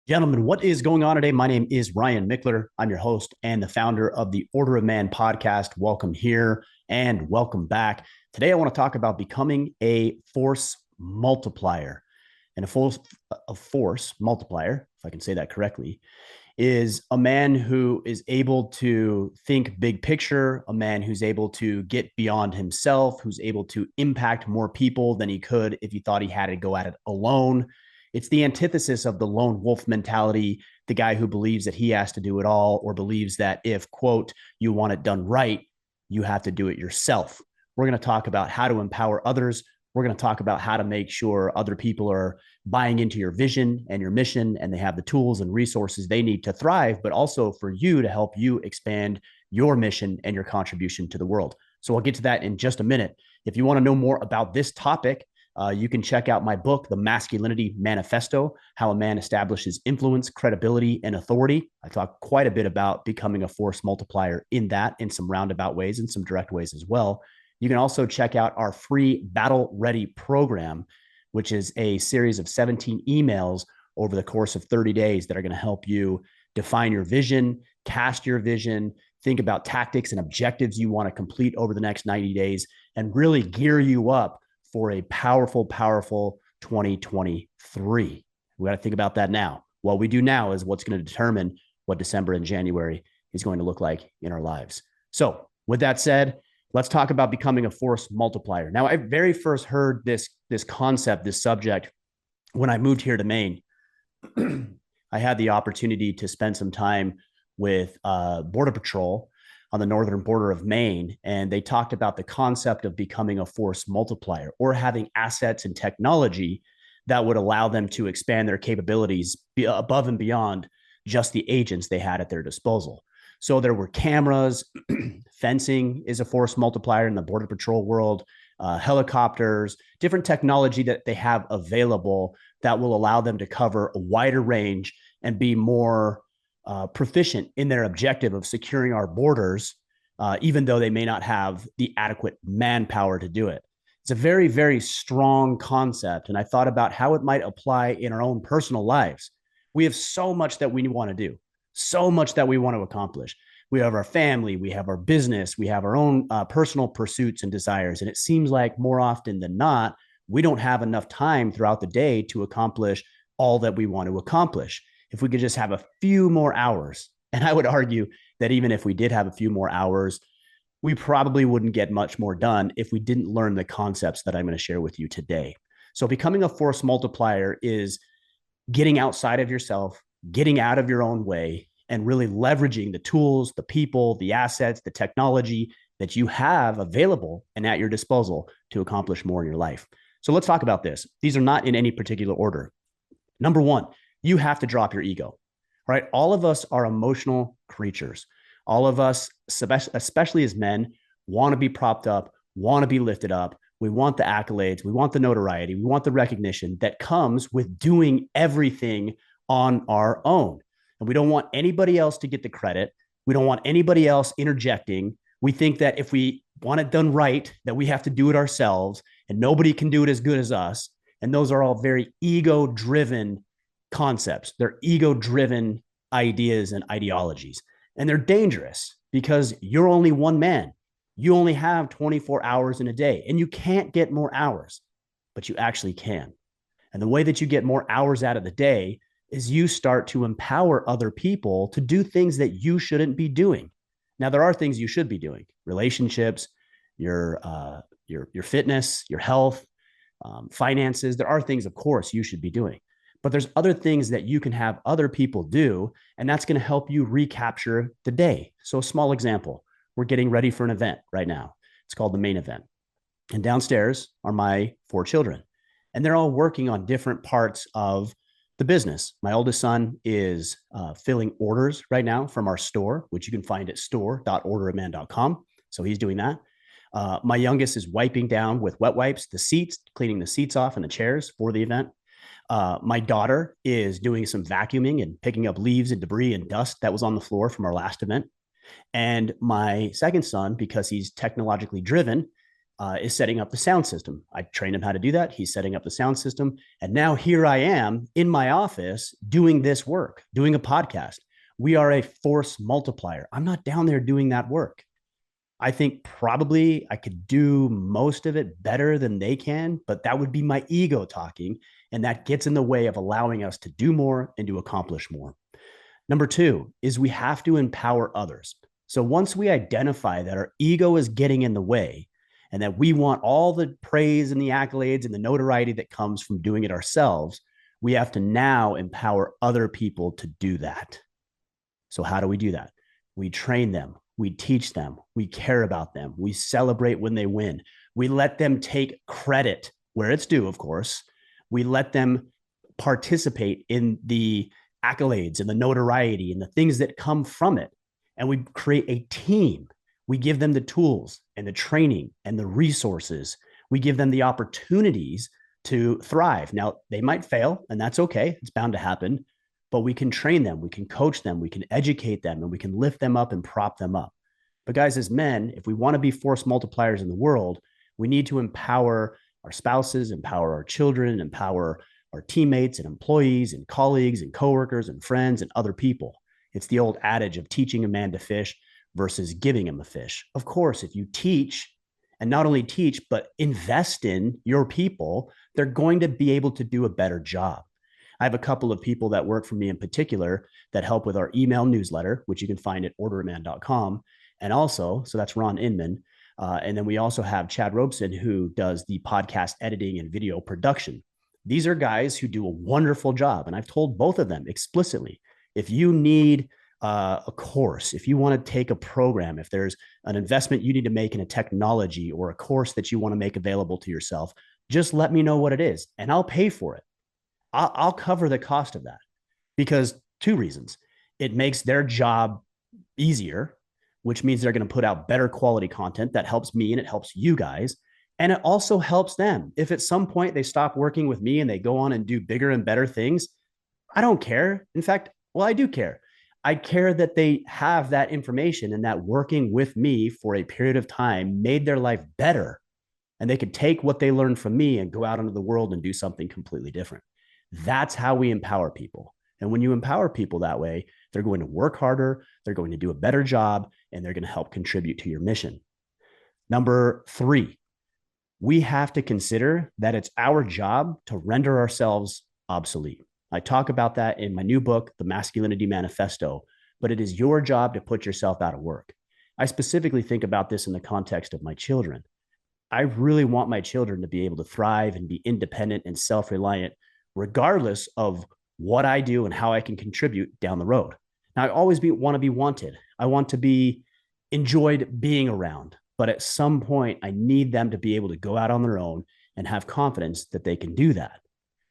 Gentlemen, what is going on today? My name is Ryan Mickler. I'm your host and the founder of the Order of Man podcast. Welcome here and welcome back. Today, I want to talk about becoming a force multiplier. And a force multiplier, if I can say that correctly, is a man who is able to think big picture, a man who's able to get beyond himself, who's able to impact more people than he could if he thought he had to go at it alone. It's the antithesis of the lone wolf mentality, the guy who believes that he has to do it all or believes that if, quote, you want it done right, you have to do it yourself. We're going to talk about how to empower others. We're going to talk about how to make sure other people are buying into your vision and your mission and they have the tools and resources they need to thrive, but also for you to help you expand your mission and your contribution to the world. So I'll get to that in just a minute. If you want to know more about this topic, you can check out my book, The Masculinity Manifesto, How a Man Establishes Influence, Credibility, and Authority. I talk quite a bit about becoming a force multiplier in that, in some roundabout ways and some direct ways as well. You can also check out our free Battle Ready program, which is a series of 17 emails over the course of 30 days that are going to help you define your vision, cast your vision, think about tactics and objectives you want to complete over the next 90 days, and really gear you up for a powerful, powerful 2023. We got to think about that now. What we do now is what's going to determine what December and January is going to look like in our lives. So with that said, let's talk about becoming a force multiplier. Now, I very first heard this concept, this subject, when I moved here to Maine. I had the opportunity to spend some time with Border Patrol on the northern border of Maine, and they talked about the concept of becoming a force multiplier or having assets and technology that would allow them to expand their capabilities above and beyond just the agents they had at their disposal. So there were cameras, fencing is a force multiplier in the Border Patrol world, helicopters, different technology that they have available that will allow them to cover a wider range and be more proficient in their objective of securing our borders, even though they may not have the adequate manpower to do it. It's a very, very strong concept. And I thought about how it might apply in our own personal lives. We have so much that we want to do, so much that we want to accomplish. We have our family, we have our business, we have our own personal pursuits and desires. And it seems like more often than not, we don't have enough time throughout the day to accomplish all that we want to accomplish. If we could just have a few more hours, and I would argue that even if we did have a few more hours, we probably wouldn't get much more done if we didn't learn the concepts that I'm going to share with you today. So becoming a force multiplier is getting outside of yourself, getting out of your own way, and really leveraging the tools, the people, the assets, the technology that you have available and at your disposal to accomplish more in your life. So let's talk about this. These are not in any particular order. Number one, you have to drop your ego, right? All of us are emotional creatures. All of us, especially as men, want to be propped up, want to be lifted up. We want the accolades. We want the notoriety. We want the recognition that comes with doing everything on our own. And we don't want anybody else to get the credit. We don't want anybody else interjecting. We think that if we want it done right, that we have to do it ourselves and nobody can do it as good as us. And those are all very ego-driven concepts. They're ego-driven ideas and ideologies. And they're dangerous because you're only one man. You only have 24 hours in a day and you can't get more hours, but you actually can. And the way that you get more hours out of the day is you start to empower other people to do things that you shouldn't be doing. Now, there are things you should be doing: relationships, your fitness, your health, finances. There are things, of course, you should be doing. But there's other things that you can have other people do, and that's going to help you recapture the day. So a small example, we're getting ready for an event right now. It's called the main event. And downstairs are my 4 children, and they're all working on different parts of the business. My oldest son is filling orders right now from our store, which you can find at store.orderofman.com. So he's doing that. My youngest is wiping down with wet wipes the seats, cleaning the seats off and the chairs for the event. My daughter is doing some vacuuming and picking up leaves and debris and dust that was on the floor from our last event. And my second son, because he's technologically driven, is setting up the sound system. I trained him how to do that. He's setting up the sound system. And now here I am in my office doing this work, doing a podcast. We are a force multiplier. I'm not down there doing that work. I think probably I could do most of it better than they can, but that would be my ego talking. And that gets in the way of allowing us to do more and to accomplish more. Number two is we have to empower others. So once we identify that our ego is getting in the way and that we want all the praise and the accolades and the notoriety that comes from doing it ourselves, we have to now empower other people to do that. So how do we do that? We train them. We teach them. We care about them. We celebrate when they win. We let them take credit where it's due, of course. We let them participate in the accolades and the notoriety and the things that come from it. And we create a team. We give them the tools and the training and the resources. We give them the opportunities to thrive. Now, they might fail, and that's okay. It's bound to happen. But we can train them, we can coach them, we can educate them, and we can lift them up and prop them up. But guys, as men, if we want to be force multipliers in the world, we need to empower our spouses, empower our children, empower our teammates and employees and colleagues and coworkers and friends and other people. It's the old adage of teaching a man to fish versus giving him a fish. Of course, if you teach, and not only teach, but invest in your people, they're going to be able to do a better job. I have a couple of people that work for me in particular that help with our email newsletter, which you can find at orderoman.com. And also, so that's Ron Inman. And then we also have Chad Robeson, who does the podcast editing and video production. These are guys who do a wonderful job. And I've told both of them explicitly, if you need a course, if you want to take a program, if there's an investment you need to make in a technology or a course that you want to make available to yourself, just let me know what it is and I'll pay for it. I'll cover the cost of that because two reasons. It makes their job easier, which means they're going to put out better quality content that helps me and it helps you guys. And it also helps them. If at some point they stop working with me and they go on and do bigger and better things, I don't care. In fact, well, I do care. I care that they have that information and that working with me for a period of time made their life better. And they could take what they learned from me and go out into the world and do something completely different. That's how we empower people. And when you empower people that way, they're going to work harder, they're going to do a better job, and they're going to help contribute to your mission. Number three, we have to consider that it's our job to render ourselves obsolete. I talk about that in my new book, The Masculinity Manifesto, but it is your job to put yourself out of work. I specifically think about this in the context of my children. I really want my children to be able to thrive and be independent and self-reliant regardless of what I do and how I can contribute down the road. Now, I always want to be wanted. I want to be enjoyed being around. But at some point, I need them to be able to go out on their own and have confidence that they can do that.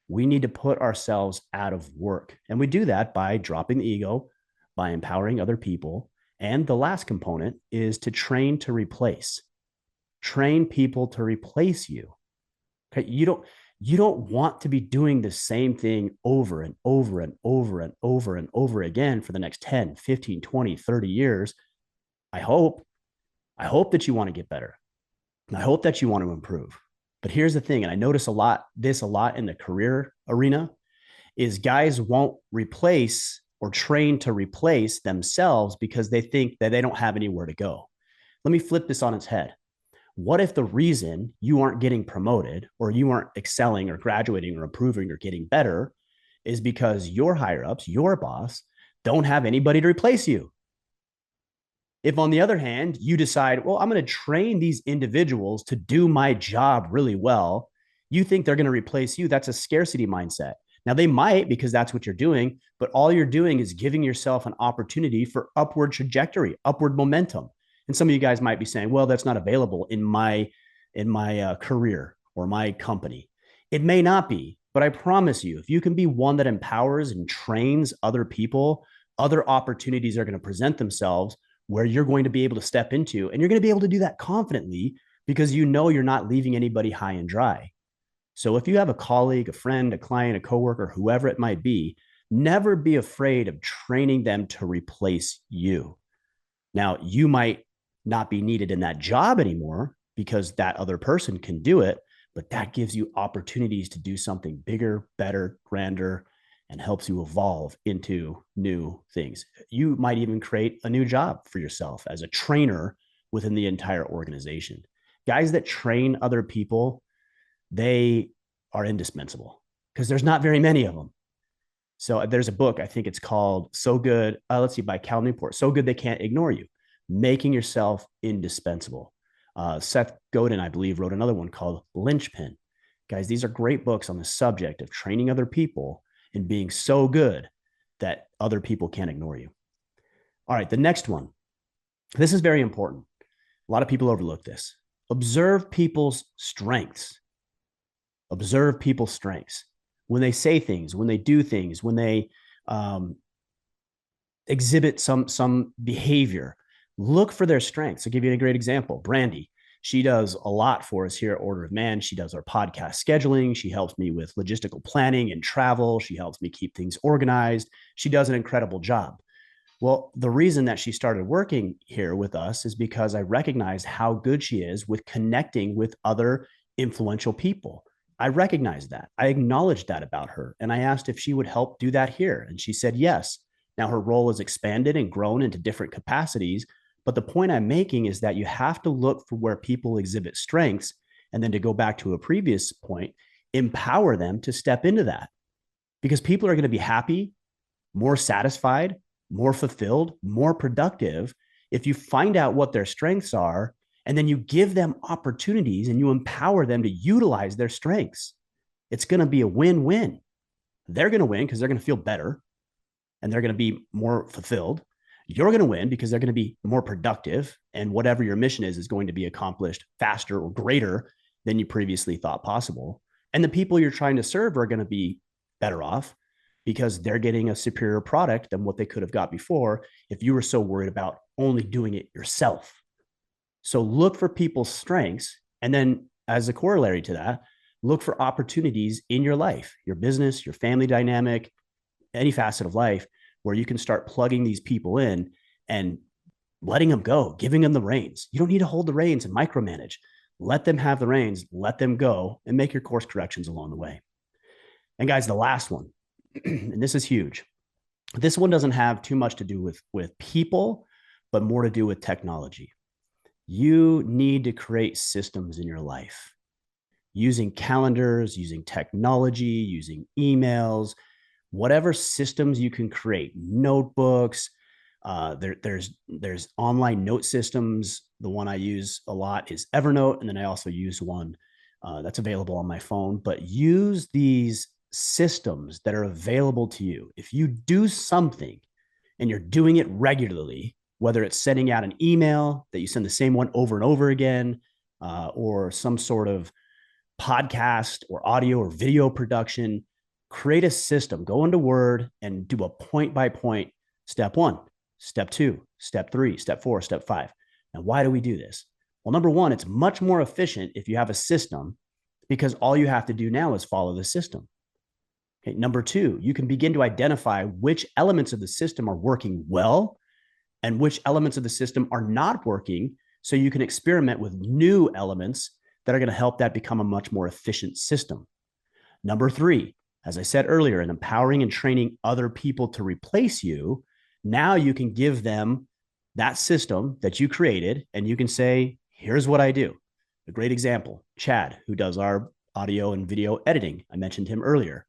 We need to put ourselves out of work. And we do that by dropping the ego, by empowering other people. And the last component is to train to replace. Train people to replace you. Okay, you don't want to be doing the same thing over and over and over and over and over again for the next 10, 15, 20, 30 years. I hope that you want to get better. I hope that you want to improve. But here's the thing, and I notice a lot in the career arena, is guys won't replace or train to replace themselves because they think that they don't have anywhere to go. Let me flip this on its head. What if the reason you aren't getting promoted or you aren't excelling or graduating or improving or getting better is because your higher ups, your boss, don't have anybody to replace you? If on the other hand, you decide, well, I'm going to train these individuals to do my job really well, you think they're going to replace you. That's a scarcity mindset. Now, they might because that's what you're doing, but all you're doing is giving yourself an opportunity for upward trajectory, upward momentum. And some of you guys might be saying, well, that's not available in my career or my company. It may not be, but I promise you, if you can be one that empowers and trains other people, other opportunities are going to present themselves where you're going to be able to step into, and you're going to be able to do that confidently because you know you're not leaving anybody high and dry. So if you have a colleague, a friend, a client, a coworker, whoever it might be, never be afraid of training them to replace you. Now, you might not be needed in that job anymore because that other person can do it, but that gives you opportunities to do something bigger, better, grander, and helps you evolve into new things. You might even create a new job for yourself as a trainer within the entire organization. Guys that train other people, they are indispensable because there's not very many of them. So there's a book, I think it's called So Good, let's see, by Cal Newport, So Good They Can't Ignore You, making yourself indispensable. Seth Godin, I believe, wrote another one called Lynchpin. Guys, these are great books on the subject of training other people and being so good that other people can't ignore you. All right, the next one. This is very important. A lot of people overlook this. Observe people's strengths. Observe people's strengths. When they say things, when they do things, when they exhibit some behavior, look for their strengths. I'll give you a great example. Brandy, she does a lot for us here at Order of Man. She does our podcast scheduling. She helps me with logistical planning and travel. She helps me keep things organized. She does an incredible job. Well, the reason that she started working here with us is because I recognized how good she is with connecting with other influential people. I recognized that. I acknowledged that about her. And I asked if she would help do that here. And she said yes. Now her role has expanded and grown into different capacities. But the point I'm making is that you have to look for where people exhibit strengths. And then to go back to a previous point, empower them to step into that. Because people are going to be happy, more satisfied, more fulfilled, more productive if you find out what their strengths are and then you give them opportunities and you empower them to utilize their strengths. It's going to be a win-win. They're going to win because they're going to feel better and they're going to be more fulfilled. You're going to win because they're going to be more productive, and whatever your mission is going to be accomplished faster or greater than you previously thought possible. And the people you're trying to serve are going to be better off because they're getting a superior product than what they could have got before if you were so worried about only doing it yourself. So look for people's strengths. And then as a corollary to that, look for opportunities in your life, your business, your family dynamic, any facet of life where you can start plugging these people in and letting them go, giving them the reins. You don't need to hold the reins and micromanage. Let them have the reins, let them go, and make your course corrections along the way. And guys, the last one, and this is huge. This one doesn't have too much to do with people, but more to do with technology. You need to create systems in your life using calendars, using technology, using emails, whatever systems you can create, notebooks. There's online note systems. The one I use a lot is Evernote, and then I also use one that's available on my phone. But use these systems that are available to you. If you do something and you're doing it regularly, whether it's sending out an email that you send the same one over and over again, or some sort of podcast or audio or video production, create a system, go into Word and do a point by point, step 1, step 2, step 3, step 4, step 5. Now, why do we do this? Well, number one, it's much more efficient if you have a system because all you have to do now is follow the system. Okay. Number two, you can begin to identify which elements of the system are working well and which elements of the system are not working, so you can experiment with new elements that are going to help that become a much more efficient system. Number three, as I said earlier, in empowering and training other people to replace you, now you can give them that system that you created and you can say, here's what I do. A great example, Chad, who does our audio and video editing. I mentioned him earlier.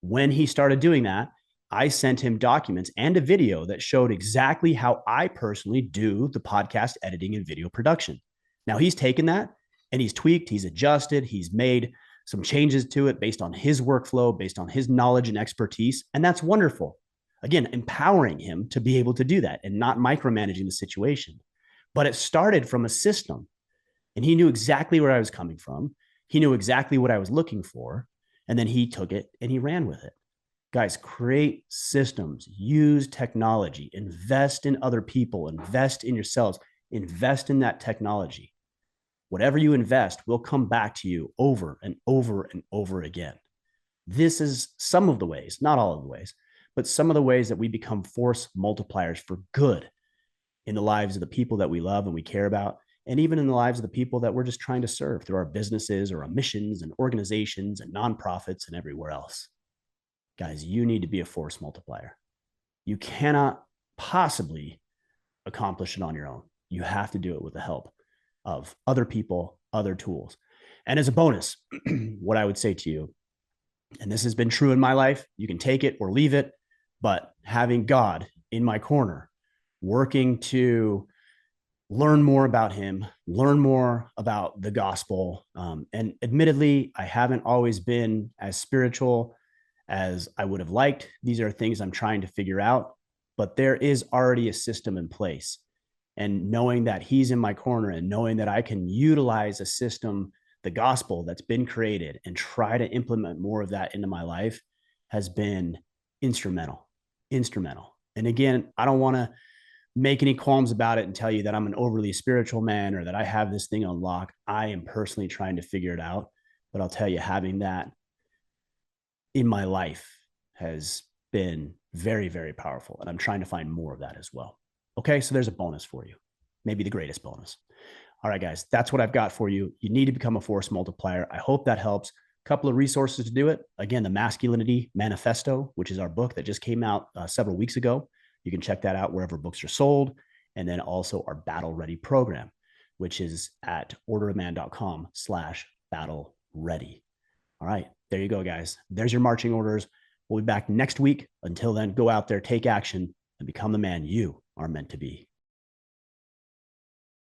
When he started doing that, I sent him documents and a video that showed exactly how I personally do the podcast editing and video production. Now he's taken that and he's tweaked, he's adjusted, he's made some changes to it based on his workflow, based on his knowledge and expertise. And that's wonderful. Again, empowering him to be able to do that and not micromanaging the situation. But it started from a system and he knew exactly where I was coming from. He knew exactly what I was looking for. And then he took it and he ran with it. Guys, create systems, use technology, invest in other people, invest in yourselves, invest in that technology. Whatever you invest will come back to you over and over and over again. This is some of the ways, not all of the ways, but some of the ways that we become force multipliers for good in the lives of the people that we love and we care about, and even in the lives of the people that we're just trying to serve through our businesses or our missions and organizations and nonprofits and everywhere else. Guys, you need to be a force multiplier. You cannot possibly accomplish it on your own. You have to do it with the help of other people, other tools. And as a bonus, what I would say to you, and this has been true in my life, you can take it or leave it, but having God in my corner, working to learn more about him, learn more about the gospel. And admittedly, I haven't always been as spiritual as I would have liked. These are things I'm trying to figure out, but there is already a system in place. And knowing that he's in my corner and knowing that I can utilize a system, the gospel that's been created, and try to implement more of that into my life has been instrumental. Instrumental. And again, I don't want to make any qualms about it and tell you that I'm an overly spiritual man or that I have this thing on lock. I am personally trying to figure it out. But I'll tell you, having that in my life has been very, very powerful. And I'm trying to find more of that as well. Okay, so there's a bonus for you, maybe the greatest bonus. All right, guys, that's what I've got for you. You need to become a force multiplier. I hope that helps. A couple of resources to do it. Again, the Masculinity Manifesto, which is our book that just came out several weeks ago. You can check that out wherever books are sold. And then also our Battle Ready program, which is at orderofman.com/battle ready. All right, there you go, guys. There's your marching orders. We'll be back next week. Until then, go out there, take action, and become the man you are meant to be.